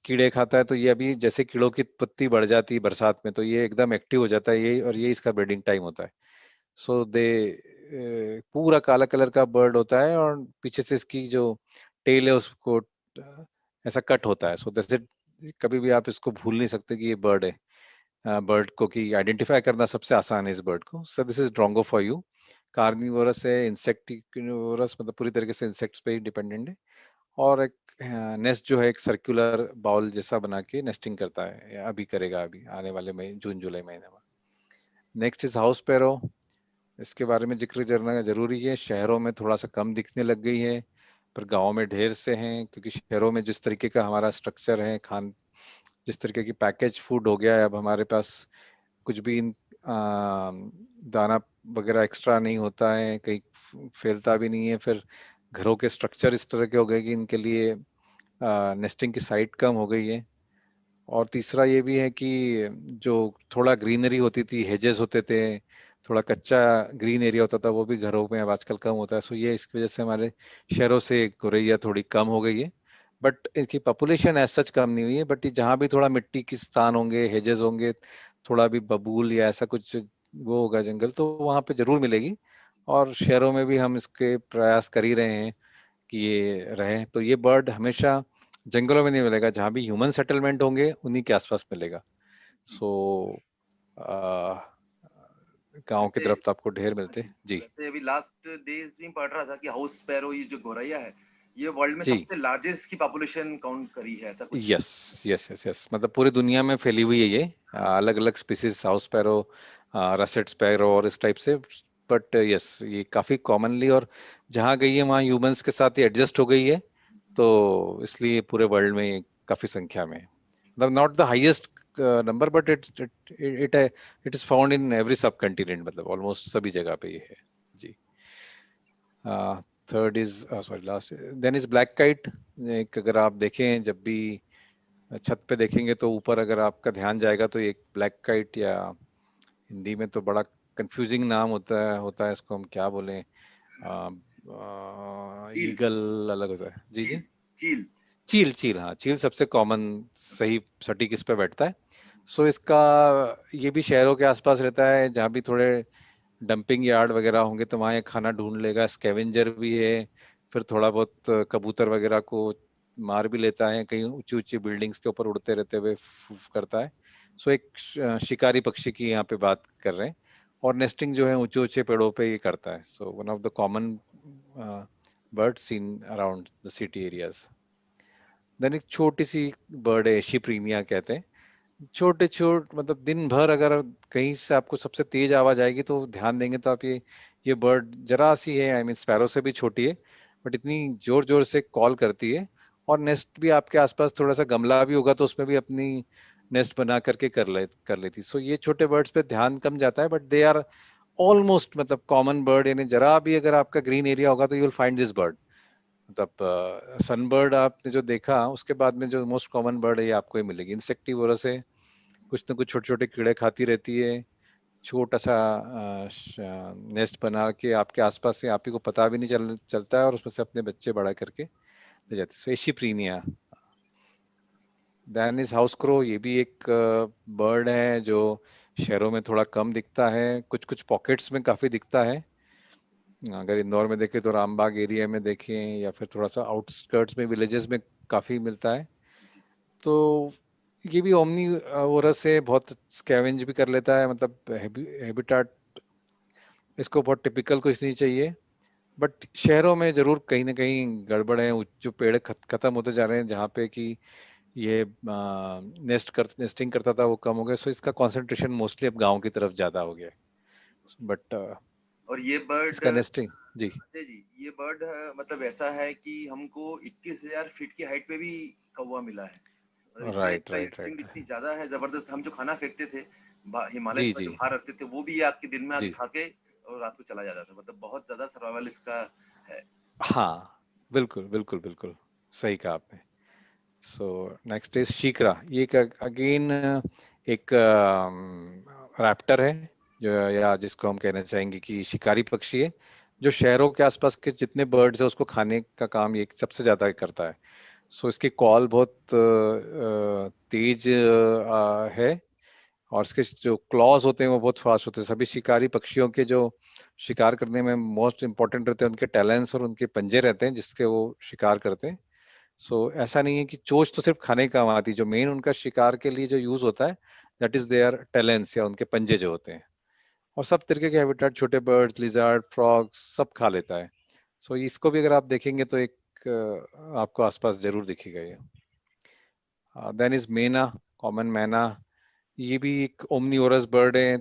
कीड़े खाता है। तो ये अभी जैसे कीड़ों की पत्ती बढ़ जाती है बरसात में तो ये एकदम एक्टिव हो जाता है ये, और ये इसका ब्रीडिंग टाइम होता है। सो दे पूरा काला कलर का बर्ड होता है और पीछे से इसकी जो टेल है उसको ऐसा कट होता है। सो दैट्स इट, कभी भी आप इसको भूल नहीं सकते कि ये बर्ड है। बर्ड को कि आइडेंटिफाई करना सबसे आसान है इस बर्ड को। सो this is drongo for you. Carnivorous है, इंसेक्टिवोरस मतलब पूरी तरीके से इंसेक्ट्स पे ही डिपेंडेंट है। और एक नेस्ट जो है एक सर्कुलर बाउल जैसा बना के नेस्टिंग करता है, या अभी करेगा अभी आने वाले महीने जून जुलाई महीने में। नेक्स्ट इज हाउस पैरो, इसके बारे में जिक्र करना जरूरी है। शहरों में थोड़ा सा कम दिखने लग गई है पर गांव में ढेर से हैं, क्योंकि शहरों में जिस तरीके का हमारा स्ट्रक्चर है जिस तरीके की पैकेज फूड हो गया है, अब हमारे पास कुछ भी दाना वगैरह एक्स्ट्रा नहीं होता है, कहीं फैलता भी नहीं है। फिर घरों के स्ट्रक्चर इस तरह के हो गए कि इनके लिए नेस्टिंग की साइट कम हो गई है। और तीसरा ये भी है कि जो थोड़ा ग्रीनरी होती थी, हेजेस होते थे, थोड़ा कच्चा ग्रीन एरिया होता था, वो भी घरों में अब आजकल कम होता है। सो ये इसकी वजह से हमारे शहरों से गौरैया थोड़ी कम हो गई है। बट इसकी पॉपुलेशन एज सच कम नहीं हुई है। बट जहाँ भी थोड़ा मिट्टी के स्थान होंगे, हेजेस होंगे, थोड़ा भी बबूल या ऐसा कुछ वो होगा जंगल, तो वहाँ पे जरूर मिलेगी। और शहरों में भी हम इसके प्रयास कर ही रहे हैं कि ये रहे। तो ये बर्ड हमेशा जंगलों में नहीं मिलेगा, जहाँ भी ह्यूमन सेटलमेंट होंगे उन्हीं के आसपास मिलेगा। सो गांव की वैसे तरफ तो आपको ढेर मिलते हैं जी। वैसे अभी लास्ट डेज में पढ़ रहा था कि हाउस स्पैरो ये जो गौरैया है ये वर्ल्ड में जी सबसे लार्जेस्ट की पॉपुलेशन काउंट करी है, ऐसा कुछ। यस यस यस यस, मतलब पूरी दुनिया में फैली हुई है ये, अलग अलग species, house sparrow, russet sparrow और इस टाइप से। बट यस ये काफी कॉमनली, और जहाँ गई है वहाँ ह्यूमंस के साथ ये एडजस्ट हो गई है, तो इसलिए पूरे वर्ल्ड में ये काफी संख्या में है। not the highest number, but it is found in every subcontinent, मतलब almost सभी जगह पे ये है जी. Third is sorry last then is black kite. एक अगर आप देखें जब भी छत पे देखेंगे तो ऊपर अगर आपका ध्यान जाएगा तो एक ब्लैक काइट, या हिंदी में तो बड़ा कंफ्यूजिंग नाम होता है इसको हम क्या बोलें, चील ईगल अलग होता है जी जी. चील चील चील चील हाँ, चील सबसे कॉमन सही सटीक इस पे बैठता है. सो इसका ये भी शहरों के आसपास रहता है, जहाँ भी थोड़े डंपिंग यार्ड वगैरह होंगे तो वहाँ ये खाना ढूंढ लेगा. स्कैवेंजर भी है, फिर थोड़ा बहुत कबूतर वगैरह को मार भी लेता है, कहीं ऊंची ऊंची बिल्डिंग्स के ऊपर उड़ते रहते हुए करता है. सो एक शिकारी पक्षी की यहाँ पे बात कर रहे हैं, और नेस्टिंग जो है ऊंचे ऊंचे पेड़ों पे ये करता है. So one of the common bird seen around the city areas. Then एक छोटी सी बर्ड है, एशिप्रीनिया कहते हैं. मतलब दिन भर अगर कहीं से आपको सबसे तेज आवाज आएगी तो ध्यान देंगे तो आप ये बर्ड जरा सी है, आई मीन स्पैरो से भी छोटी है, बट इतनी जोर जोर से कॉल करती है. और नेस्ट भी आपके आसपास थोड़ा सा गमला भी होगा तो उसमें भी अपनी नेस्ट बना करके कर लेती. सो ये छोटे बर्ड्स पे ध्यान कम जाता है, बट दे आर ऑलमोस्ट मतलब कॉमन बर्ड. यानी जरा भी अगर आपका ग्रीन एरिया होगा तो you will find this bird. मतलब सनबर्ड आपने जो देखा उसके बाद में जो मोस्ट कॉमन बर्ड है ये आपको ही मिलेगी. इंसेक्टिवोरस है, कुछ ना कुछ छोटे छोटे कीड़े खाती रहती है. छोटा सा नेस्ट बना के आपके आसपास से आप ही को पता भी नहीं चलता है, और उसमें से अपने बच्चे बड़ा करके ले जाते हैं. सो एशिप्रीनिया. Then is house crow. ये भी एक बर्ड है जो शहरों में थोड़ा कम दिखता है, कुछ कुछ पॉकेट्स में काफी दिखता है. अगर इंदौर में देखें तो रामबाग एरिया में देखें, या फिर थोड़ा सा आउटस्कर्ट्स में विलेजेस में काफी मिलता है. तो ये भी ओमनी ओरस से बहुत स्कैवेंज भी कर लेता है. मतलब हैबिटाट इसको बहुत टिपिकल कुछ नहीं चाहिए, बट शहरों में जरूर कहीं ना कहीं गड़बड़ है. जो पेड़ खत्म होते जा रहे हैं जहाँ पे कि ये नेस्टिंग करता था वो कम हो गया. सो इसका कंसंट्रेशन मोस्टली अब गांव की तरफ ज्यादा हो गया है. बट और ये बर्ड इसका नेस्टिंग जी. अजय जी, ये बर्ड मतलब ऐसा है कि हमको 21,000 फीट की हाइट पे भी कौवा मिला है. मतलब इतना राइट इसका राइट इंस्टिंक्ट राइट. इतनी ज्यादा है, जबरदस्त. हम जो खाना फेंकते थे हिमालय जी में जी जो बाहर रखते थे, वो भी ये आपके दिन में आके जी. खा के और रात को चला जाता था. मतलब बहुत ज्यादा सर्वाइवल इसका है. हाँ, बिल्कुल बिल्कुल बिल्कुल सही कहा आपने. So next is shikra. ये एक अगेन एक रैप्टर है, जो या जिसको हम कहना चाहेंगे कि शिकारी पक्षी है, जो शहरों के आसपास के जितने बर्ड्स है उसको खाने का काम ये सबसे ज्यादा करता है. सो इसकी कॉल बहुत तेज है, और इसके जो क्लॉज होते हैं वो बहुत फास्ट होते हैं. सभी शिकारी पक्षियों के जो शिकार करने में मोस्ट इंपॉर्टेंट रहते हैं उनके टैलेंट्स और उनके पंजे रहते हैं जिसके वो शिकार करते हैं. सो ऐसा नहीं है कि चोंच तो सिर्फ खाने का काम आती है. जो मेन उनका शिकार के लिए जो यूज होता है दैट इज देयर टैलेंट्स, या उनके पंजे जो होते हैं. और सब तरीके के हैबिटेट, छोटे बर्ड्स, लिजर्ड, फ्रॉग्स सब खा लेता है. सो इसको भी अगर आप देखेंगे तो एक आपको आसपास जरूर दिखेगा ये. देन इज मेना, कॉमन मैना. ये भी एक ओमनीवोरस बर्ड है.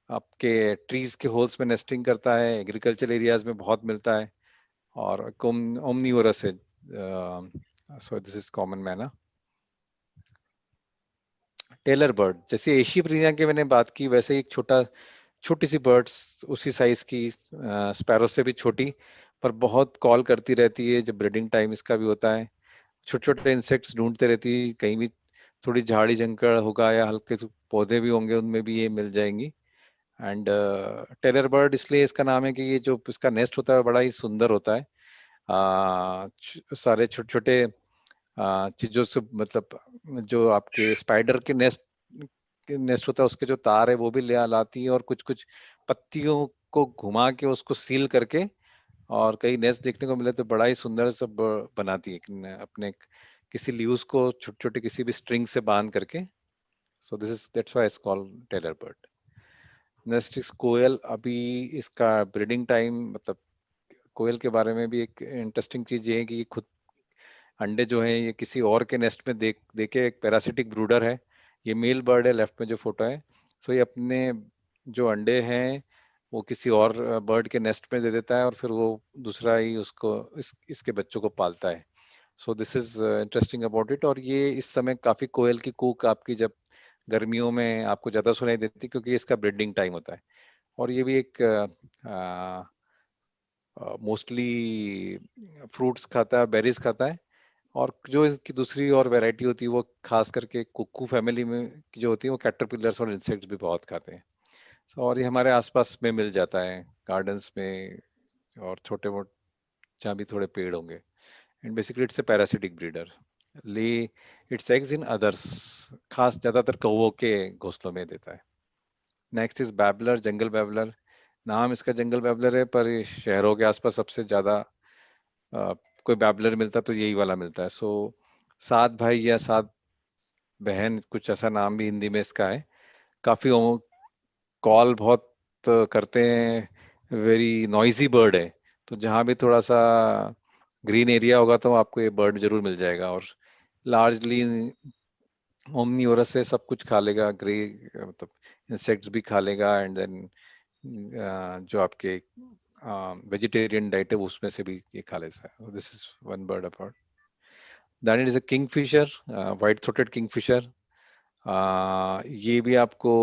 आपके ट्रीज के होल्स में नेस्टिंग करता है, एग्रीकल्चर एरियाज में बहुत मिलता है, और ओमनीवोरस है. सो दिस इज कॉमन मैना. टेलर बर्ड, जैसे एशिप्रिनिया की मैंने बात की, वैसे एक छोटी सी बर्ड्स उसी साइज की, स्पैरो से भी छोटी, पर बहुत कॉल करती रहती है जब ब्रीडिंग टाइम इसका भी होता है. छोटे छोटे इंसेक्ट्स ढूंढते रहती है, कहीं भी थोड़ी झाड़ी जंगल होगा या हल्के से पौधे भी होंगे उनमें भी ये मिल जाएंगी. एंड टेलर बर्ड इसलिए इसका नाम है कि ये जो इसका नेस्ट होता है बड़ा ही सुंदर होता है. सारे छोटे छोटे चीजों से, मतलब जो आपके स्पाइडर के नेस्ट होता है उसके जो तार है वो भी ले लाती है, और कुछ कुछ पत्तियों को घुमा के उसको सील करके, और कई नेस्ट देखने को मिले तो बड़ा ही सुंदर सब बनाती है अपने किसी लीव्स को छोटे छोटे किसी भी स्ट्रिंग से बांध करके. So this is that's why it's called tailor bird. Next is koel. अभी इसका ब्रीडिंग टाइम, मतलब कोयल के बारे में भी एक इंटरेस्टिंग चीज ये है कि ये खुद अंडे जो हैं ये किसी और के नेस्ट में देके, एक पैरासिटिक ब्रूडर है. ये मेल बर्ड है, लेफ्ट में जो फोटो है. सो ये अपने जो अंडे हैं वो किसी और बर्ड के नेस्ट में दे देता है, और फिर वो दूसरा ही उसको इसके बच्चों को पालता है. सो this is interesting about it. और ये इस समय काफी कोयल की कूक आपकी जब गर्मियों में आपको ज्यादा सुनाई देती है, क्योंकि इसका ब्रीडिंग टाइम होता है। और ये भी एक मोस्टली फ्रूट्स खाता है, बेरीज खाता है। और जो इसकी दूसरी और वैरायटी होती है वो खास करके कुक्कू फैमिली में की जो होती है वो कैटरपिलर्स और इंसेक्ट्स भी बहुत खाते हैं। और ये हमारे आसपास में मिल जाता है, गार्डन्स में और छोटे मोटे जहाँ भी थोड़े पेड़ होंगे। And basically it's a parasitic breeder. ले इट्स एग्स इन अदर्स, खास ज्यादातर कौवों के घोंसलों में देता है। Next is babbler, jungle babbler. नाम इसका जंगल बैबलर है, पर ये शहरों के आसपास सबसे ज्यादा कोई बैबलर मिलता तो यही वाला मिलता है। सो सात भाई या सात बहन, कुछ ऐसा नाम भी हिंदी में इसका है। काफी कॉल बहुत करते हैं, वेरी नॉइजी बर्ड है। तो जहाँ भी थोड़ा सा ग्रीन एरिया होगा तो आपको ये बर्ड जरूर मिल जाएगा। और लार्जली ओमनीवोरस से सब कुछ खा लेगा, ग्रे मतलब इंसेक्ट्स भी खा लेगा। एंड देन जो आपके वेजिटेरियन डाइट है उसमें से भी ये खा लेता है। This is one bird about. That is a Kingfisher, white throated Kingfisher. ये भी आपको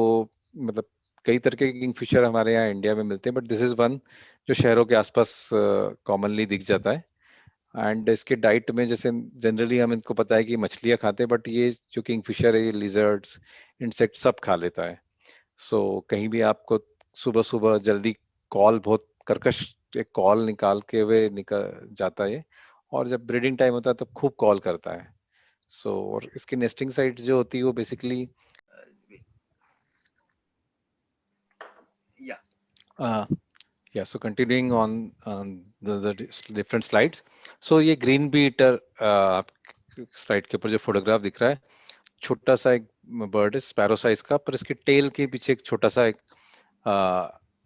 मतलब कई तरह के किंगफिशर हमारे यहाँ इंडिया में मिलते हैं, बट दिस इज वन जो शहरों के आसपास कॉमनली दिख जाता है। एंड इसके डाइट में जैसे जनरली हम इनको पता है कि मछलियाँ खाते हैं, बट ये जो किंगफिशर है ये लिजर्ड्स, इंसेक्ट सब खा लेता है। सो कहीं भी आपको सुबह सुबह जल्दी कॉल, बहुत कर्कश एक कॉल निकाल के हुए निकल जाता है ये। और जब ब्रीडिंग टाइम होता है तब खूब कॉल करता है। सो और इसकी नेस्टिंग साइट जो होती है वो बेसिकली या yeah, so continuing on the different slides. So ये ग्रीन बी ईटर स्लाइड के ऊपर जो फोटोग्राफ दिख रहा है, छोटा सा एक बर्ड है स्पैरो साइज का, पर इसके टेल के पीछे एक छोटा सा एक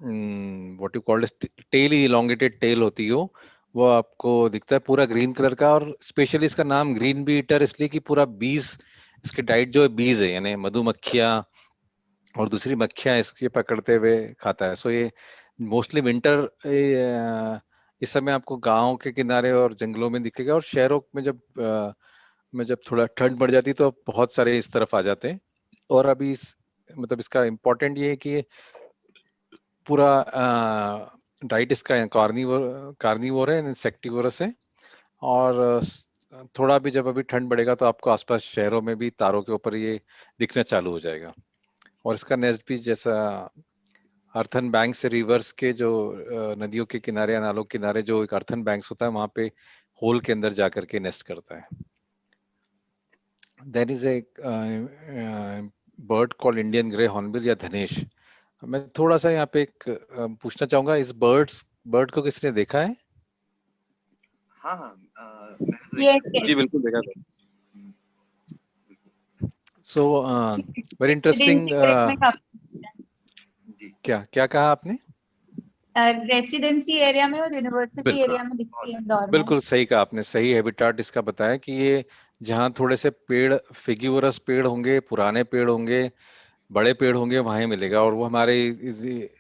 what you called tail, elongated tail होती है वो आपको दिखता है पूरा ग्रीन कलर का। और स्पेशली इसका नाम ग्रीन बी ईटर इसलिए कि पूरा बीज, इसकी डाइट जो है बीज है, यानी मधुमक्खियां और दूसरी मक्खियां इसके पकड़ते हुए खाता है। सो ये मोस्टली विंटर इस समय आपको गांव के किनारे और जंगलों में दिखेगा। और शहरों में जब थोड़ा ठंड बढ़ जाती है तो बहुत सारे इस तरफ आ जाते हैं। और अभी मतलब इसका इम्पोर्टेंट ये है कि ये पूरा डाइट इसका कार्निवोर है, इंसेक्टिवोरस है। और थोड़ा भी जब अभी ठंड बढ़ेगा तो आपको आसपास शहरों में भी तारों के ऊपर ये दिखना चालू हो जाएगा। और इसका नेस्ट भी जैसा अर्थन बैंक से रिवर्स के जो नदियों के किनारे या नालों के किनारे जो एक अर्थन बैंक्स होता है वहां पे होल के अंदर जाकर के नेस्ट करता है। There is a bird called Indian grey hornbill या धनेश। मैं थोड़ा सा यहाँ पे एक पूछना चाहूंगा, इस बर्ड को किसने देखा है? हाँ हाँ मैंने तो ये देखा जी बिल्कुल देखा था। Hmm, so very interesting. Residency area में काफी जी क्या क्या कहा आपने? रेसिडेंसी एरिया में और यूनिवर्सिटी बिल्कुल एरिया में दिखती बहुत है इंदौर में। बिल्कुल सही कहा आपने, सही हैबिटाट इसका बताया कि ये जहाँ थोड़े से पेड़, फिगिवरस पेड़ होंगे, पुराने पेड़ होंगे, बड़े पेड़ होंगे, वहीं मिलेगा। और वो हमारे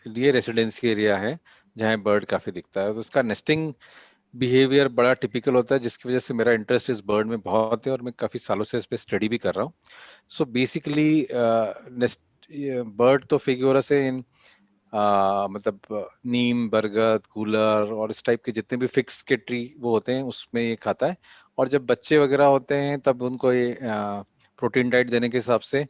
लिए रेसिडेंसी एरिया है जहाँ बर्ड काफी दिखता है। तो उसका नेस्टिंग बिहेवियर बड़ा टिपिकल होता है, जिसकी वजह से मेरा इंटरेस्ट इस बर्ड में बहुत है और मैं काफी सालों से इस पे स्टडी भी कर रहा हूँ। सो बेसिकली नेस्ट बर्ड तो फिगिवरस है इन मतलब नीम, बरगद, कूलर और इस टाइप के जितने भी फिक्स के ट्री वो होते हैं उसमें ये खाता है। और जब बच्चे वगैरह होते हैं तब उनको ये प्रोटीन डाइट देने के हिसाब से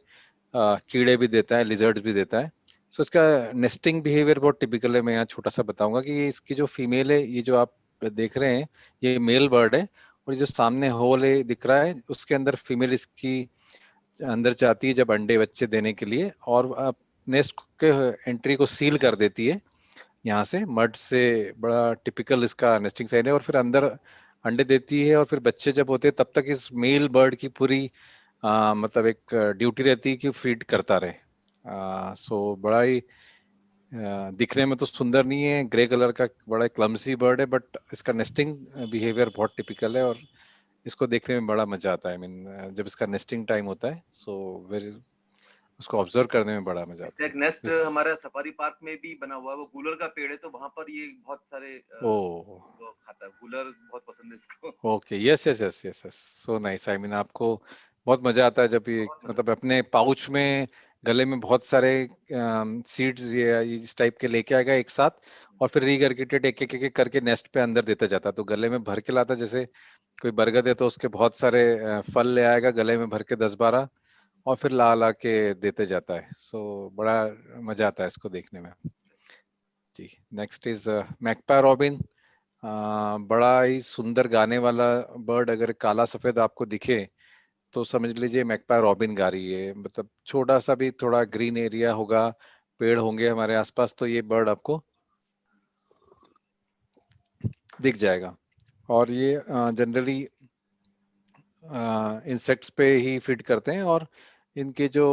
कीड़े भी देता है, लिजर्ड्स भी देता है। सो इसका नेस्टिंग बिहेवियर बहुत टिपिकल है। मैं यहाँ छोटा सा बताऊंगा कि ये इसकी जो फीमेल है, ये जो आप देख रहे हैं ये मेल बर्ड है। और ये जो सामने होल है दिख रहा है उसके अंदर फीमेल इसकी अंदर जाती है जब अंडे बच्चे देने के लिए, और नेस्ट के एंट्री को सील कर देती है यहाँ से मड से। बड़ा टिपिकल इसका नेस्टिंग साइड है। और फिर अंदर अंडे देती है और फिर बच्चे जब होते हैं तब तक इस मेल बर्ड की पूरी मतलब एक ड्यूटी रहती है कि फीड करता रहे। सो बड़ा ही दिखने में तो सुंदर नहीं है, ग्रे कलर का बड़ा क्लमसी बर्ड है, बट इसका नेस्टिंग बिहेवियर बहुत टिपिकल है और इसको देखने में बड़ा मजा आता है। आई मीन जब इसका नेस्टिंग टाइम होता है। सो वेरी उसको ऑब्जर्व करने में बड़ा मजा आता इसका एक है। नेस्ट हमारा सफारी पार्क में भी बना हुआ है, वो गूलर का पेड़ है, तो वहां पर ये बहुत सारे ओह, वो खाता है, गूलर बहुत पसंद है इसको। Okay, yes yes yes yes yes, so nice. I mean आपको बहुत मजा आता है जब ये बहुत मजा मतलब अपने पाउच में गले में बहुत सारे सीड्स या इस टाइप के लेके आएगा एक साथ, और फिर रीगर्गिटेट एक एक एक करके नेस्ट पे अंदर देता जाता है। तो गले में भर के लाता, जैसे कोई बरगद है तो उसके बहुत सारे फल ले आएगा गले में भर के 10-12, और फिर ला ला के देते जाता है। सो बड़ा मजा आता है इसको देखने में जी। Next is magpie robin. बड़ा ही सुंदर गाने वाला बर्ड, अगर काला सफेद आपको दिखे तो समझ लीजिए मैकपा रॉबिन गा रही है। मतलब छोटा सा भी थोड़ा ग्रीन एरिया होगा, पेड़ होंगे हमारे आसपास, तो ये बर्ड आपको दिख जाएगा। और ये जनरली इंसेक्ट्स पे ही फीड करते हैं, और इनके जो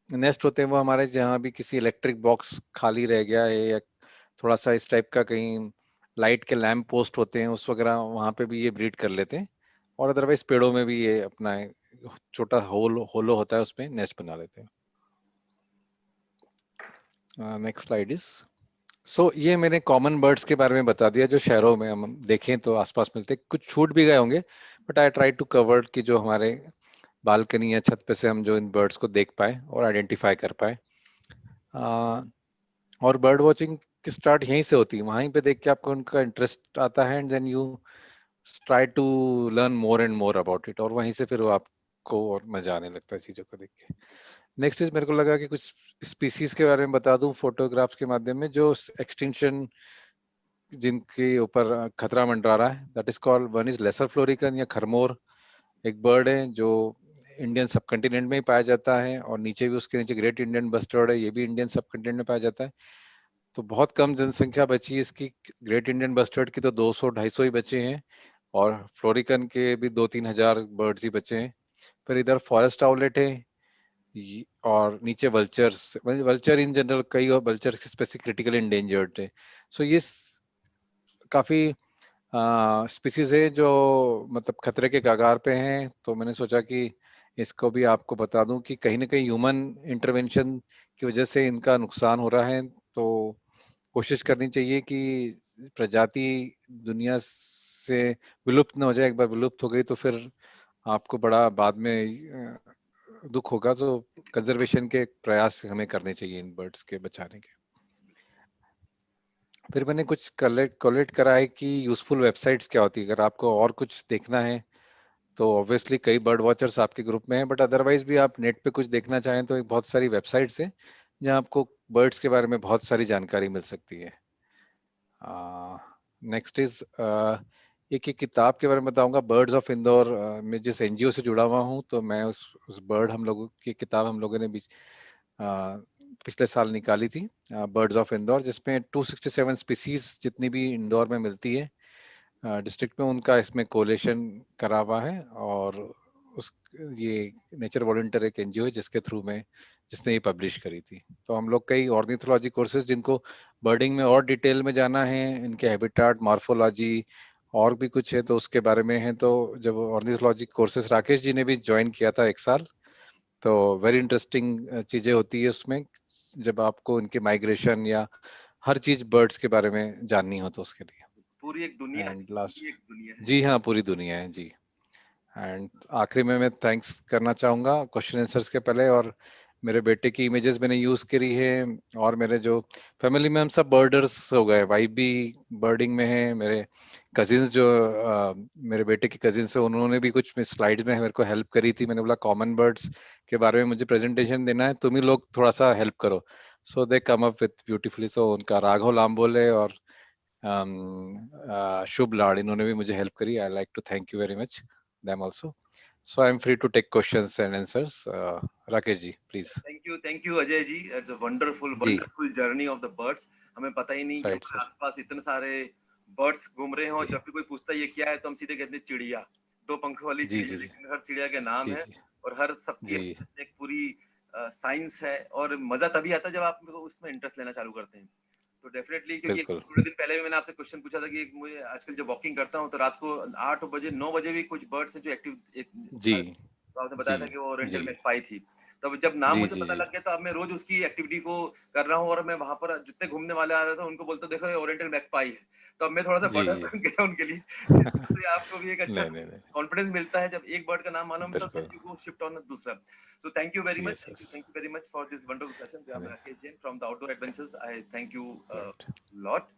नेस्ट होते हैं वो हमारे जहाँ भी किसी इलेक्ट्रिक बॉक्स खाली रह गया है, या थोड़ा सा इस टाइप का कहीं लाइट के लैंप पोस्ट होते हैं उस वगैरह, वहां पे भी ये ब्रीड कर लेते हैं। और अदरवाइज पेड़ों में भी ये अपना छोटा होलो होता है उसमें नेस्ट बना लेते हैं। नेक्स्ट स्लाइड इज, सो ये मैंने कॉमन बर्ड्स के बारे में बता दिया जो शहरों में हम देखें तो आसपास मिलते हैं। कुछ छूट भी गए होंगे, but I try to cover कि जो हमारे बालकनी या छत पे से हम जो इन बर्ड्स को देख पाए और आइडेंटिफाई कर पाए। और बर्ड वॉचिंग की स्टार्ट यहीं से होती है, वहीं पे देख के आपको उनका इंटरेस्ट आता है, and then you try to learn more and more about it, और वहीं से फिर वो आपको और मजा आने लगता है चीजों को देख के। नेक्स्ट इज, मेरे को लगा कि कुछ स्पीसीज के बारे में बता दूं फोटोग्राफ्स के माध्यम में, जो एक्सटिंक्शन जिनके ऊपर खतरा मंडरा रहा है। That is called, one is lesser florican या खरमोर, एक बर्ड है जो इंडियन सब कंटिनेंट में ही पाया जाता है, और नीचे भी उसके नीचे ग्रेट इंडियन बस्टर्ड है, ये भी इंडियन सब कंटिनेंट में पाया जाता है। तो बहुत कम जनसंख्या बची है इसकी। ग्रेट इंडियन बस्टर्ड की तो 200-250 ही बचे हैं, और फ्लोरिकन के भी 2-3 हजार बर्ड्स ही बचे हैं। फिर इधर फॉरेस्ट आउलेट है, और नीचे वल्चर्स, वल्चर इन जनरल, कई और वल्चर्स की स्पेसिफिक क्रिटिकल इंडेंजर्ड है। सो ये काफी स्पीसीज है जो मतलब खतरे के कगार पे हैं। तो मैंने सोचा कि इसको भी आपको बता दूं कि कहीं ना कहीं ह्यूमन इंटरवेंशन की वजह से इनका नुकसान हो रहा है। तो कोशिश करनी चाहिए कि प्रजाति दुनिया से विलुप्त न हो जाए। एक बार विलुप्त हो गई तो फिर आपको बड़ा बाद में दुख होगा। तो कंजर्वेशन के प्रयास हमें करने चाहिए इन बर्ड्स के बचाने के। फिर मैंने कुछ कलेक्ट करा है कि यूजफुल वेबसाइट्स क्या होती है। अगर आपको और कुछ देखना है तो ऑब्वियसली कई बर्ड वॉचर्स आपके ग्रुप में हैं, बट अदरवाइज भी आप नेट पे कुछ देखना चाहें तो एक बहुत सारी वेबसाइट्स हैं जहां आपको बर्ड्स के बारे में बहुत सारी जानकारी मिल सकती है। नेक्स्ट इज, एक किताब के बारे में बताऊंगा, बर्ड्स ऑफ इंदौर। मैं जिस एनजीओ से जुड़ा हुआ हूँ, तो मैं उस बर्ड हम लोगों की किताब हम लोगों ने पिछले साल निकाली थी, बर्ड्स ऑफ इंदौर, जिसमें 267 स्पीसीज जितनी भी इंदौर में मिलती है डिस्ट्रिक्ट में, उनका इसमें कोलेशन करा हुआ है। और उस ये नेचर वॉलंटियर एक एनजीओ है जिसके थ्रू में जिसने ये पब्लिश करी थी। तो हम लोग कई ऑर्निथोलॉजी कोर्सेज, जिनको बर्डिंग में और डिटेल में जाना है, इनके हैबिटाट, मॉर्फोलॉजी और भी कुछ है तो उसके बारे में है। तो जब ऑर्निथोलॉजी कोर्सेज राकेश जी ने भी ज्वाइन किया था 1 साल, तो वेरी इंटरेस्टिंग चीजें होती है उसमें, जब आपको इनके माइग्रेशन या हर चीज बर्ड्स के बारे में जाननी हो तो उसके लिए। पूरी एक दुनिया है, एंड लास्ट, पूरी एक दुनिया है। जी हाँ, पूरी दुनिया है जी। एंड आखिरी में मैं थैंक्स करना चाहूँगा क्वेश्चन आंसर्स के पहले, और मेरे बेटे की इमेजेस मैंने यूज़ करी है, और मेरे जो फैमिली में हम सब बर्डर्स हो गए, वाइफ भी बर्डिंग में है, मेरे कजिन्स जो मेरे बेटे के कजिन्स है उन्होंने भी कुछ स्लाइड्स में मेरे को हेल्प करी थी। मैंने बोला कॉमन बर्ड्स के बारे में मुझे प्रेजेंटेशन देना है, तुम ही लोग थोड़ा सा हेल्प करो। सो दे कम अप विथ ब्यूटीफुली। सो उनका राघव लाम्बोले और शुभ लाड़, इन्होंने भी मुझे हेल्प करी। I like to thank you very much them also. So I'm free to take questions and answers. Rakesh ji, please. Thank you Ajay ji. It's a wonderful जी, wonderful journey of the birds. हमें पता ही नहीं कि right हमारे sir. आसपास इतने सारे birds घूम रहे हो, जी जब भी कोई पूछता है ये क्या है तो हम सीधे कहते हैं चिड़िया, 2 पंखों वाली जी चिड़िया, जी जी लेकिन हर चिड़िया के नाम जी है जी और हर सबकी जी, अपनी एक पूरी साइंस है। और मजा तभी आता है जब आप उसमें इंटरेस्ट लेना चालू करते हैं। तो डेफिनेटली, क्योंकि बिल्कुल। थोड़े दिन पहले भी मैंने आपसे क्वेश्चन पूछा था कि मुझे आजकल जब वॉकिंग करता हूँ तो रात को 8 बजे 9 बजे भी कुछ बर्ड्स हैं जो एक्टिव। जी तो आपने जी बताया था कि वो ओरिएंटल जी मैगपाई थी। तब जब नाम जी मुझे जी पता जी लग गया तो अब मैं रोज उसकी एक्टिविटी को कर रहा हूँ और मैं वहां पर जितने घूमने वाले आ रहे थे उनको बोलता देखो ये ओरिएंटल मैगपाई है। तो अब मैं थोड़ा सा जी बर्डन जी बन गया उनके लिए। इससे आपको भी एक अच्छा नहीं नहीं नहीं कॉन्फिडेंस मिलता है जब एक बर्ड का नाम मालूम होता है बिल्कुल then you go shift on दूसरा। So thank you very much, yes yes thank you very much for this wonderful session. Rakesh Jain from the outdoor adventures, I thank you right lot.